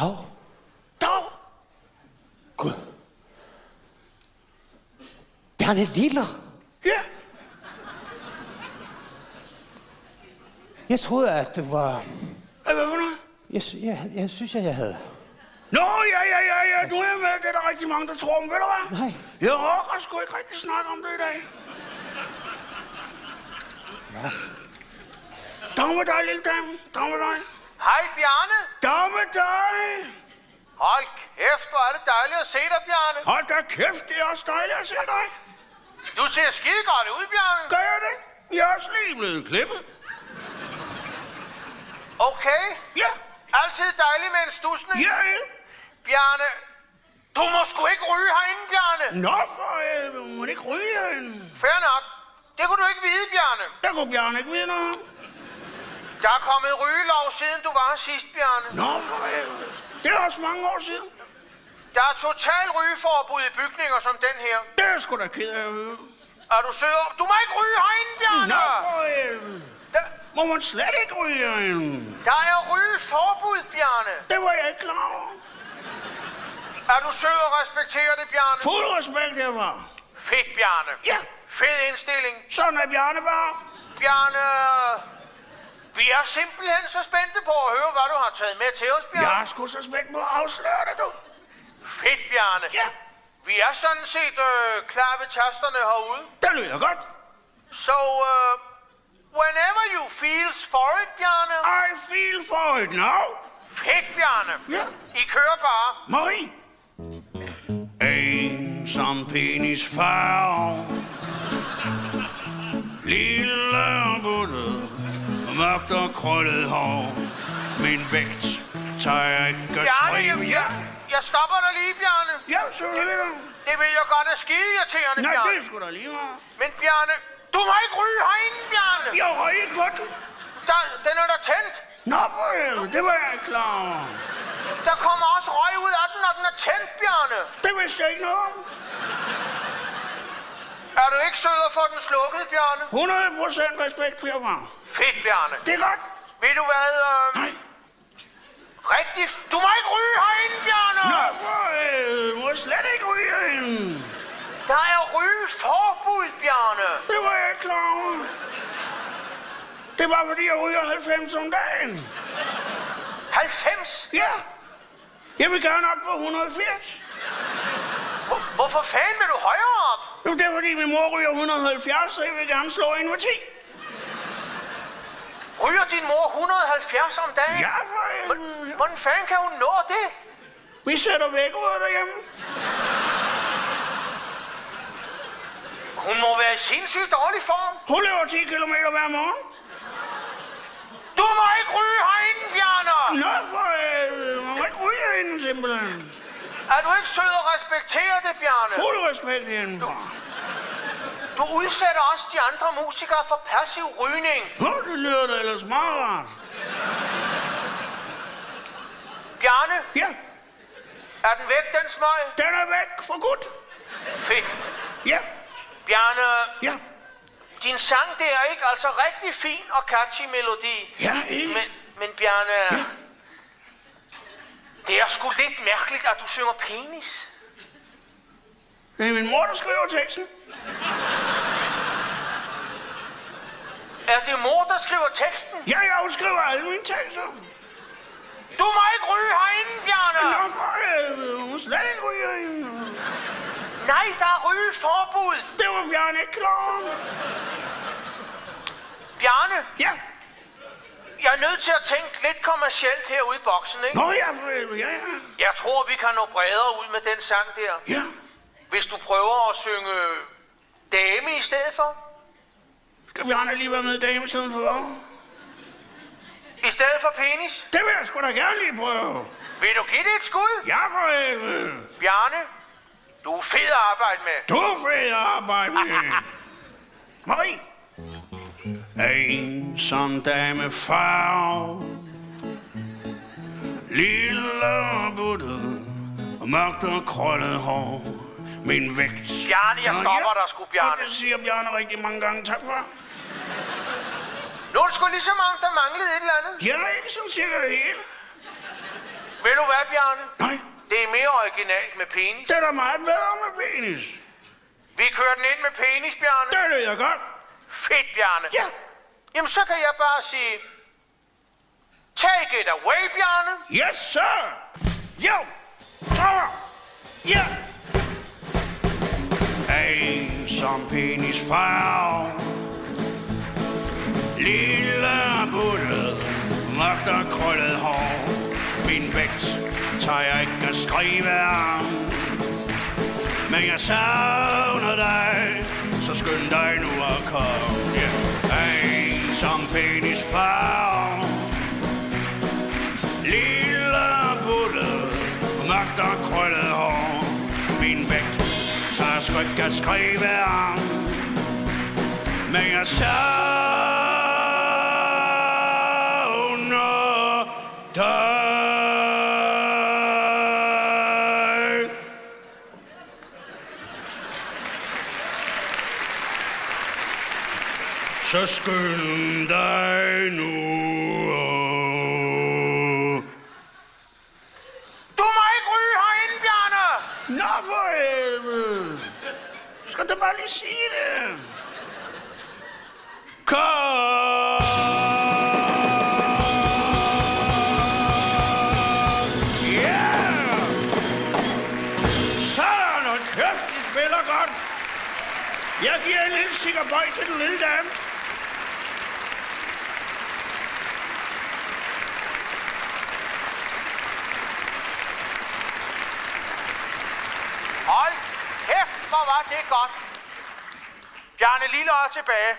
Dag. Dag. Gud. Bjarne Liller. Ja. Jeg troede, at det var... Hvad for noget? Jeg synes, at jeg havde... Nå, ja. Nu er jeg med. Det er der rigtig mange, der tror om, ved du hvad? Nej. Jeg orker sgu ikke rigtig snakke om det i dag. Ja. Dag med dig, lille dame. Dag med dig. Hej, Bjarne. Dag med dig. Hold kæft, hvor er det dejligt at se dig, Bjarne. Hold da kæft, det er også dejligt at se dig. Du ser skide godt ud, Bjarne. Gør jeg det? Jeg er også lige blevet klippet. Okay. Ja. Altid dejligt med en stusning. Ja. Bjarne, du må sgu ikke ryge herinde, Bjarne. Nå, for må ikke ryge herinde. Fair nok. Det kunne du ikke vide, Bjarne. Der kunne Bjarne ikke vide noget. Der er kommet rygelov, siden du var her sidst, Bjarne. Nå, for det er også mange år siden. Der er total rygeforbud i bygninger som den her. Det er sgu da ked af at høre. Er du sød? Du må ikke ryge herinde, Bjarne. Nå, for Der, må man slet ikke ryge herinde. der er rygeforbud, Bjarne. Det var jeg ikke klar over. Er du sød og respekterer det, Bjarne? Fuld respekt, jeg var. Fedt, Bjarne. Ja, Fed indstilling. sådan er Bjarne bare. Bjarne, vi er simpelthen så spændte på at høre, hvad du har taget med til os, Bjarne. Jeg er sgu så spændt på at afsløre det, du. Fedt, Bjarne. Ja, Vi er sådan set klar ved tasterne herude. det lyder godt. So, whenever you feels for it, Bjarne. I feel for it now. Fedt, Bjarne. Ja. I kører bare. Marie. En som penis farve. Lille og buttet. Mørkt og krøllet hår. Min vægt tager jeg ikke at Bjarne, skrive. Ja, jeg stopper dig lige, Bjarne. ja, selvfølgelig. Det vil jeg godt er skide irriterende, Nej, Bjarne. det er sgu da lige meget. Men Bjarne, du må ikke ryge herinde, Bjarne. Jeg røg ikke på den. Den er der tændt. Nå, for helvede, det var jeg ikke klar over. Der kommer også røg ud af den, når den er tændt, Bjarne. Det vidste jeg ikke noget om. Er du ikke sød at få den slukket, Bjarne? 100% respekt for jer. Fedt, Bjarne. Det er godt. Ved du hvad? Nej. Rigtig... Du må ikke ryge herinde, Bjarne! Nå, for helvede, må jeg slet ikke ryge herinde. Der er rygeforbud, Bjarne. Det var jeg ikke klar over. Det var fordi, jeg ryger 90 om dagen. 90? Ja. Jeg vil gerne op på 180. Hvorfor fanden vil du højere op? Jo, det er fordi, min mor ryger 170, så jeg vil gerne slå en med 10. Ryger din mor 170 om dagen? Ja, for helvede. Hvordan fanden kan hun nå det? Vi sætter vækkeuret derhjemme. Hun må være i sindssygt dårlig form. Hun løber 10 kilometer hver morgen. Du må ikke ryge herinde, Bjarne! Nå, for helvede. Man må ikke ryge herinde, simpelthen. Er du ikke sød og respekterer det, Bjarne? Fuld respekt herindefra. Du udsætter også de andre musikere for passiv rygning. Nå, det lyder da ellers meget rart. Bjarne, Ja, er den væk, den smøg? den er væk for godt. Fedt. Ja, Bjarne, ja. din sang, det er ikke altså rigtig fin og catchy melodi. Ja, ikke? Men Bjarne, Ja. det er sgu lidt mærkeligt, at du synger penis. Det er min mor, der skriver teksten. Er det mor, der skriver teksten? Ja, hun skriver alle mine tekster. Du må ikke ryge herinde, Bjarne! Nå, for helvede. Hun må slet ikke ryge herinde. Nej, der er rygeforbud. Det var Bjarne ikke klar over. Bjarne, Ja. jeg er nødt til at tænke lidt kommercielt herude i boksen, ikke? Nå, ja, for helvede. Ja, ja. Jeg tror, vi kan nå bredere ud med den sang der. Ja. Hvis du prøver at synge dame i stedet for. Skal Bjarne lige være med i dame siden for hvad? I stedet for penis. Det vil jeg sgu da gerne lige prøve. Vil du give det et skud? Ja, for helvede. Bjarne, du er fed at arbejde med. Du er fed at arbejde med. Marie. En som dame farve. Lille og buttet. Og mørkt og krøllet hår. Min vægt. Bjarne, jeg stopper dig sgu, Bjarne. Og det siger Bjarne rigtig mange gange. Tak for. Nu er det sgu ligesom om, der manglede et eller andet. Jeg er ikke sådan cirka det hele. Ved du hvad, Bjarne? Nej, Det er mere originalt med penis. det er da meget bedre med penis. Vi kører den ind med penis, Bjarne. Det lyder godt. Fedt, Bjarne. Ja. Jamen, så kan jeg bare sige... Take it away, Bjarne. Yes, sir. Jo. Så. Ja. En som penis farve. Lille bulle. Mørkt og krøllet hår. Min vægt tager jeg ikke at skrive om. Men jeg savner dig, så skynd dig nu at komme. Yeah. En som penis farve. Lille bulle, mørkt og krøllet hår. Min vægt tager sgu ikke at skrive om. Men jeg savner dig. Så skynd dig nu. Du må ikke ryge herinde, Bjarne. Nå for helvede. Skal du bare lige sige det? Kom! Ja! Sådan og kæft, de spiller godt. Jeg giver en lille sikkerbøj til den lille dame. Hold kæft, hvor var det godt. Bjarne Lille er tilbage.